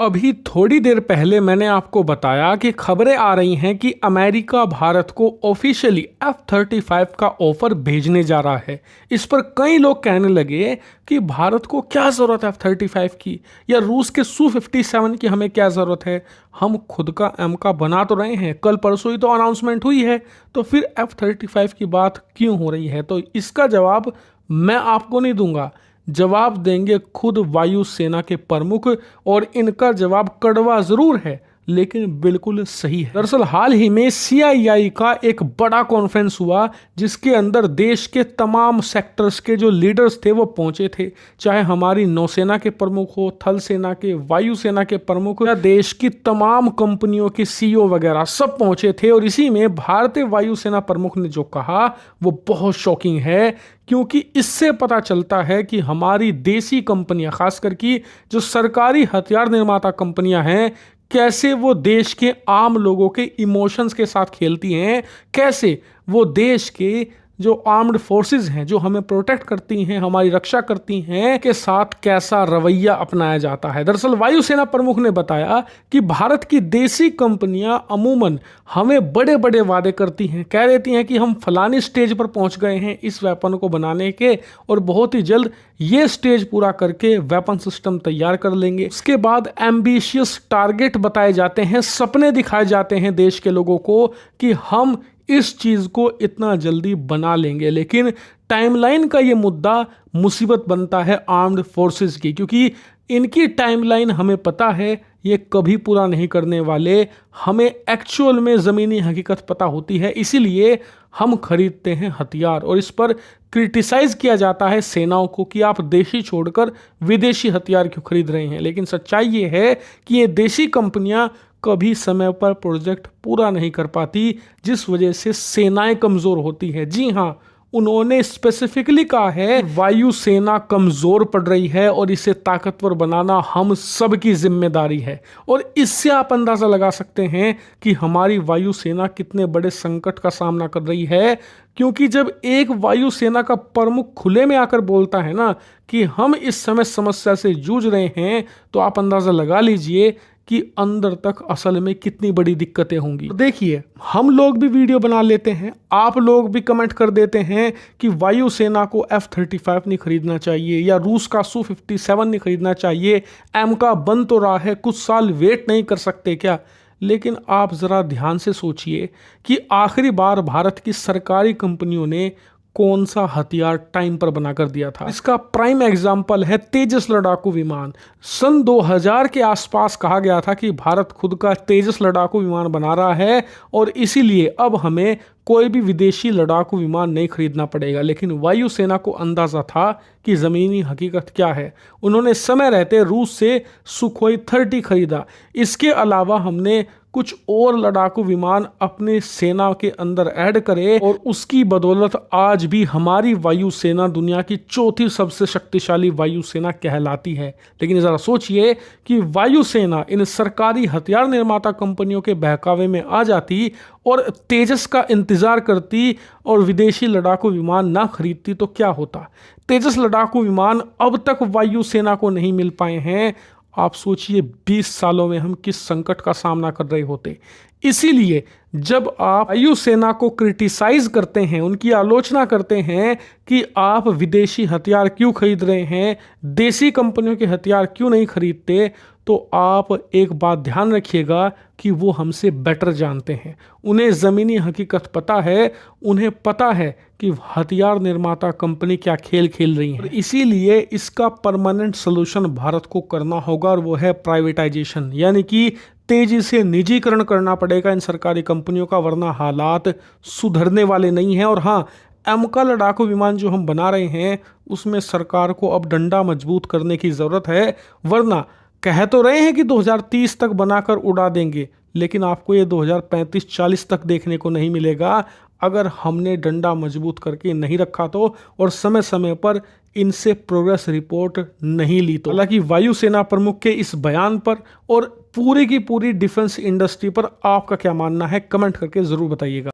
अभी थोड़ी देर पहले मैंने आपको बताया कि खबरें आ रही हैं कि अमेरिका भारत को ऑफिशियली F-35 का ऑफर भेजने जा रहा है। इस पर कई लोग कहने लगे कि भारत को क्या ज़रूरत है F-35 की, या रूस के Su-57 की हमें क्या ज़रूरत है। हम खुद का MK बना तो रहे हैं, कल परसों ही तो अनाउंसमेंट हुई है, तो फिर F-35 की बात क्यों हो रही है। तो इसका जवाब मैं आपको नहीं दूंगा, जवाब देंगे खुद वायुसेना के प्रमुख, और इनका जवाब कड़वा जरूर है लेकिन बिल्कुल सही है। दरअसल हाल ही में CII का एक बड़ा कॉन्फ्रेंस हुआ जिसके अंदर देश के तमाम सेक्टर्स के जो लीडर्स थे वो पहुंचे थे, चाहे हमारी नौसेना के प्रमुख हो, थल सेना के, वायुसेना के प्रमुख, या देश की तमाम कंपनियों के CEO वगैरह सब पहुंचे थे। और इसी में भारतीय वायुसेना प्रमुख ने जो कहा वो बहुत शॉकिंग है, क्योंकि इससे पता चलता है कि हमारी देसी कंपनियां, खासकर की जो सरकारी हथियार निर्माता कंपनियां हैं, कैसे वो देश के आम लोगों के इमोशंस के साथ खेलती हैं, कैसे वो देश के जो आर्म्ड फोर्सेस हैं, जो हमें प्रोटेक्ट करती हैं, हमारी रक्षा करती हैं, के साथ कैसा रवैया अपनाया जाता है। दरअसल वायुसेना प्रमुख ने बताया कि भारत की देसी कंपनियां अमूमन हमें बड़े बड़े वादे करती हैं, कह देती हैं कि हम फलानी स्टेज पर पहुंच गए हैं इस वेपन को बनाने के, और बहुत ही जल्द ये स्टेज पूरा करके वेपन सिस्टम तैयार कर लेंगे। उसके बाद एम्बिशियस टारगेट बताए जाते हैं, सपने दिखाए जाते हैं देश के लोगों को कि हम इस चीज को इतना जल्दी बना लेंगे। लेकिन टाइमलाइन का ये मुद्दा मुसीबत बनता है आर्म्ड फोर्सेस की, क्योंकि इनकी टाइमलाइन हमें पता है ये कभी पूरा नहीं करने वाले। हमें एक्चुअल में ज़मीनी हकीकत पता होती है, इसीलिए हम खरीदते हैं हथियार, और इस पर क्रिटिसाइज किया जाता है सेनाओं को कि आप देशी छोड़कर विदेशी हथियार क्यों खरीद रहे हैं। लेकिन सच्चाई ये है कि ये देशी कंपनियां कभी समय पर प्रोजेक्ट पूरा नहीं कर पाती, जिस वजह से सेनाएं कमज़ोर होती है। जी हाँ, उन्होंने स्पेसिफिकली कहा है वायुसेना कमजोर पड़ रही है और इसे ताकतवर बनाना हम सब की जिम्मेदारी है। और इससे आप अंदाजा लगा सकते हैं कि हमारी वायुसेना कितने बड़े संकट का सामना कर रही है, क्योंकि जब एक वायुसेना का प्रमुख खुले में आकर बोलता है ना कि हम इस समय समस्या से जूझ रहे हैं, तो आप अंदाजा लगा लीजिए कि अंदर तक असल में कितनी बड़ी दिक्कतें होंगी। तो देखिए, हम लोग भी वीडियो बना लेते हैं, आप लोग भी कमेंट कर देते हैं कि वायुसेना को F-35 नहीं खरीदना चाहिए, या रूस का Su-57 नहीं खरीदना चाहिए, MK बन तो रहा है, कुछ साल वेट नहीं कर सकते क्या। लेकिन आप ज़रा ध्यान से सोचिए कि आखिरी बार भारत की सरकारी कंपनियों ने कौन सा हथियार टाइम पर बनाकर दिया था। इसका प्राइम एग्जाम्पल है तेजस लड़ाकू विमान। सन 2000 के आसपास कहा गया था कि भारत खुद का तेजस लड़ाकू विमान बना रहा है, और इसीलिए अब हमें कोई भी विदेशी लड़ाकू विमान नहीं खरीदना पड़ेगा। लेकिन वायुसेना को अंदाज़ा था कि ज़मीनी हकीकत क्या है। उन्होंने समय रहते रूस से सुखोई 30 खरीदा। इसके अलावा हमने कुछ और लड़ाकू विमान अपने सेना के अंदर ऐड करे, और उसकी बदौलत आज भी हमारी वायुसेना दुनिया की चौथी सबसे शक्तिशाली वायुसेना कहलाती है। लेकिन ज़रा सोचिए कि वायुसेना इन सरकारी हथियार निर्माता कंपनियों के बहकावे में आ जाती और तेजस का इंतजार करती और विदेशी लड़ाकू विमान ना खरीदती, तो क्या होता। तेजस लड़ाकू विमान अब तक वायुसेना को नहीं मिल पाए हैं। आप सोचिए 20 सालों में हम किस संकट का सामना कर रहे होते। इसीलिए जब आप वायुसेना को क्रिटिसाइज करते हैं, उनकी आलोचना करते हैं कि आप विदेशी हथियार क्यों खरीद रहे हैं, देसी कंपनियों के हथियार क्यों नहीं खरीदते, तो आप एक बात ध्यान रखिएगा कि वो हमसे बेटर जानते हैं। उन्हें ज़मीनी हकीकत पता है, उन्हें पता है कि हथियार निर्माता कंपनी क्या खेल खेल रही है। इसीलिए इसका परमानेंट सोल्यूशन भारत को करना होगा, और वो है प्राइवेटाइजेशन, यानी कि तेजी से निजीकरण करना पड़ेगा इन सरकारी कंपनियों का, वरना हालात सुधरने वाले नहीं हैं। और हाँ, MK लड़ाकू विमान जो हम बना रहे हैं उसमें सरकार को अब डंडा मजबूत करने की ज़रूरत है, वरना कह तो रहे हैं कि 2030 तक बनाकर उड़ा देंगे, लेकिन आपको ये 2035-40 तक देखने को नहीं मिलेगा अगर हमने डंडा मजबूत करके नहीं रखा तो, और समय समय पर इनसे प्रोग्रेस रिपोर्ट नहीं ली तो। हालांकि वायुसेना प्रमुख के इस बयान पर और पूरी की पूरी डिफेंस इंडस्ट्री पर आपका क्या मानना है, कमेंट करके ज़रूर बताइएगा।